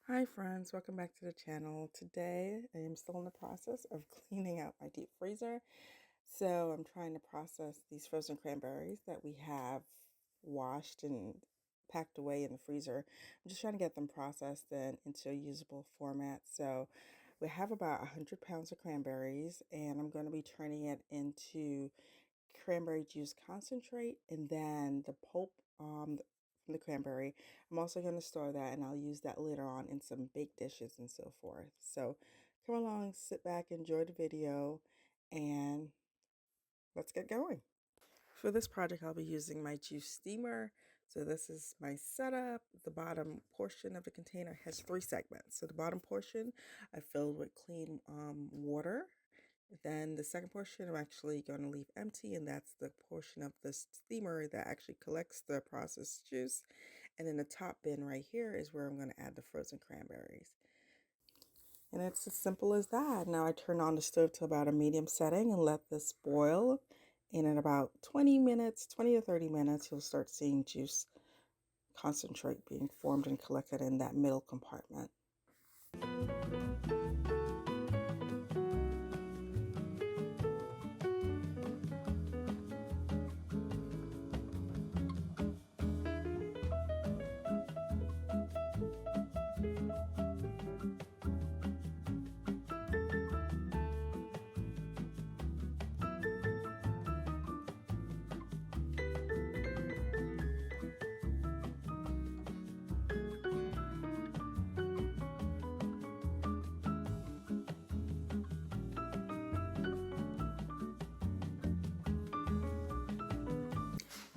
Hi friends, welcome back to the channel. Today I am still in the process of cleaning out my deep freezer. So I'm trying to process these frozen cranberries that we have washed and packed away in the freezer. I'm just trying to get them processed and into a usable format. So we have about 100 pounds of cranberries and I'm going to be turning it into cranberry juice concentrate and then the pulp from the cranberry. I'm also going to store that and I'll use that later on in some baked dishes and so forth. So come along, sit back, enjoy the video, and let's get going. For this project, I'll be using my juice steamer. So this is my setup. The bottom portion of the container has 3 segments. So the bottom portion I filled with clean water. Then the second portion I'm actually going to leave empty, and that's the portion of the steamer that actually collects the processed juice. And then the top bin right here is where I'm going to add the frozen cranberries. And it's as simple as that. Now I turn on the stove to about a medium setting and let this boil. And in about 20 minutes, 20 to 30 minutes, you'll start seeing juice concentrate being formed and collected in that middle compartment.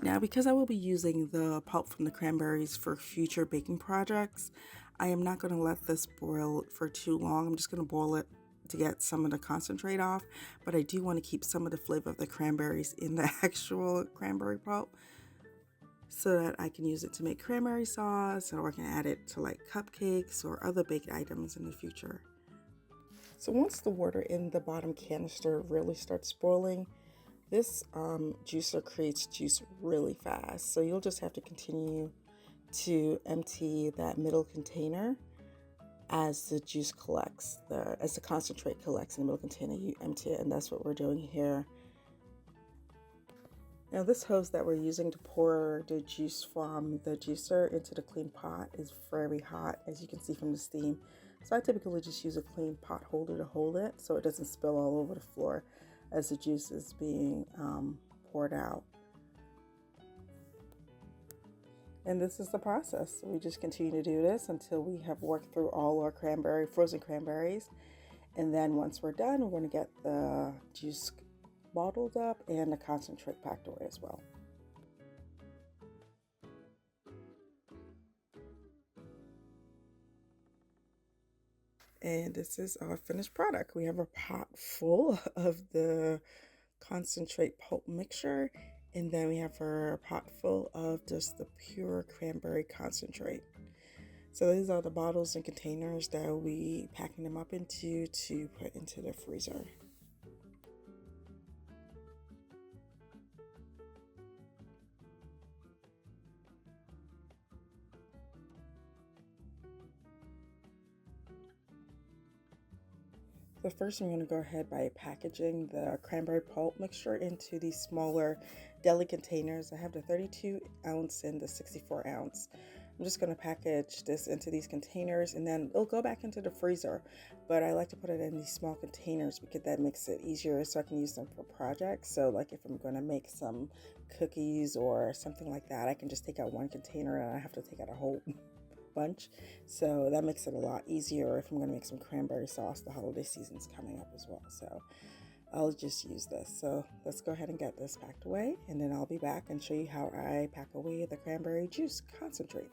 Now, because I will be using the pulp from the cranberries for future baking projects, I am not going to let this boil for too long. I'm just going to boil it to get some of the concentrate off, but I do want to keep some of the flavor of the cranberries in the actual cranberry pulp so that I can use it to make cranberry sauce, or I can add it to like cupcakes or other baked items in the future. So once the water in the bottom canister really starts boiling, this juicer creates juice really fast, so you'll just have to continue to empty that middle container as the juice collects, as the concentrate collects in the middle container. You empty it, and that's what we're doing here. Now this hose that we're using to pour the juice from the juicer into the clean pot is very hot, as you can see from the steam. So I typically just use a clean pot holder to hold it so it doesn't spill all over the floor as the juice is being poured out. And this is the process. We just continue to do this until we have worked through all our frozen cranberries. And then once we're done, we're going to get the juice bottled up and the concentrate packed away as well. And this is our finished product. We have a pot full of the concentrate pulp mixture, and then we have our pot full of just the pure cranberry concentrate. So these are the bottles and containers that we packing them up into to put into the freezer. So first I'm going to go ahead by packaging the cranberry pulp mixture into these smaller deli containers. I have the 32 ounce and the 64 ounce. I'm just going to package this into these containers, and then it'll go back into the freezer. But I like to put it in these small containers because that makes it easier so I can use them for projects. So like if I'm going to make some cookies or something like that, I can just take out one container and I have to take out a whole bunch. So that makes it a lot easier if I'm going to make some cranberry sauce. The holiday season's coming up as well, so I'll just use this. So let's go ahead and get this packed away, and then I'll be back and show you how I pack away the cranberry juice concentrate.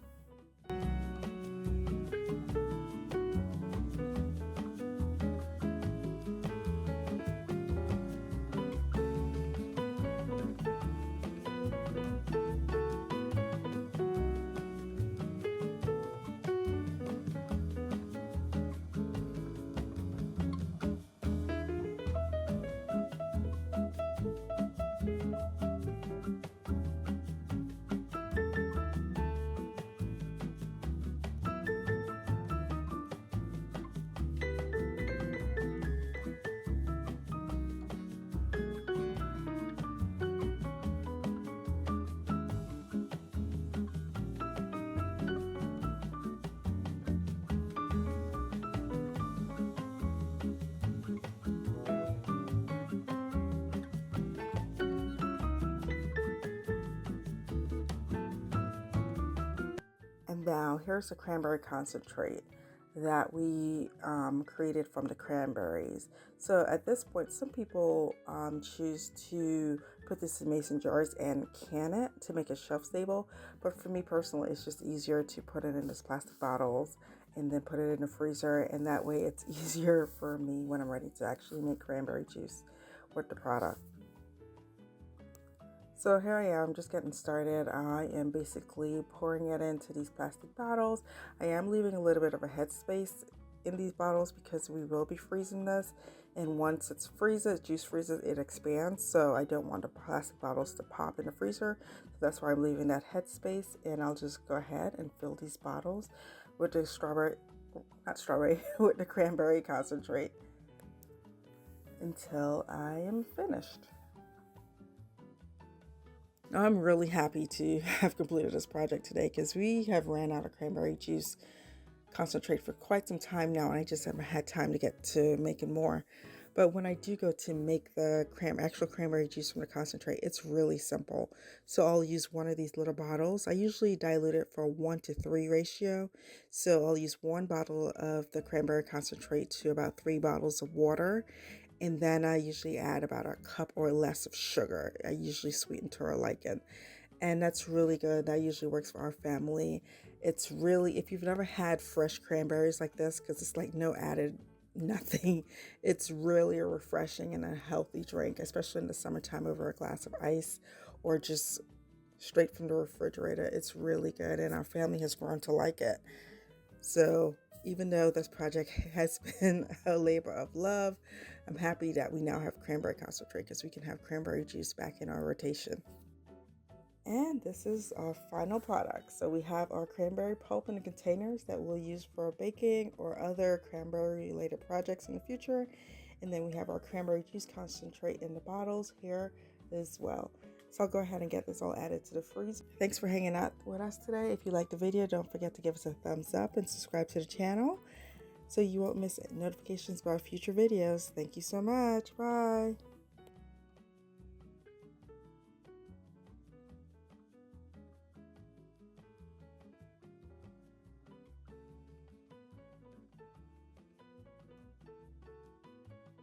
Now, here's the cranberry concentrate that we created from the cranberries. So at this point, some people choose to put this in mason jars and can it to make it shelf stable. But for me personally, it's just easier to put it in these plastic bottles and then put it in the freezer. And that way it's easier for me when I'm ready to actually make cranberry juice with the product. So here I am just getting started. I am basically pouring it into these plastic bottles. I am leaving a little bit of a headspace in these bottles because we will be freezing this. And once it's juice freezes, it expands. So I don't want the plastic bottles to pop in the freezer. So that's why I'm leaving that headspace. And I'll just go ahead and fill these bottles with the with the cranberry concentrate until I am finished. I'm really happy to have completed this project today because we have ran out of cranberry juice concentrate for quite some time now, and I just haven't had time to get to making more. But when I do go to make the actual cranberry juice from the concentrate, it's really simple. So I'll use one of these little bottles. I usually dilute it for a 1-to-3 ratio. So I'll use one bottle of the cranberry concentrate to about 3 bottles of water. And then I usually add about a cup or less of sugar. I usually sweeten to our liking. And that's really good. That usually works for our family. It's really, if you've never had fresh cranberries like this, because it's like no added nothing, it's really a refreshing and a healthy drink, especially in the summertime over a glass of ice or just straight from the refrigerator. It's really good, and our family has grown to like it. So even though this project has been a labor of love, I'm happy that we now have cranberry concentrate because we can have cranberry juice back in our rotation. And this is our final product. So we have our cranberry pulp in the containers that we'll use for baking or other cranberry related projects in the future. And then we have our cranberry juice concentrate in the bottles here as well. So I'll go ahead and get this all added to the freezer. Thanks for hanging out with us today. If you liked the video, don't forget to give us a thumbs up and subscribe to the channel so you won't miss notifications about future videos. Thank you so much. Bye.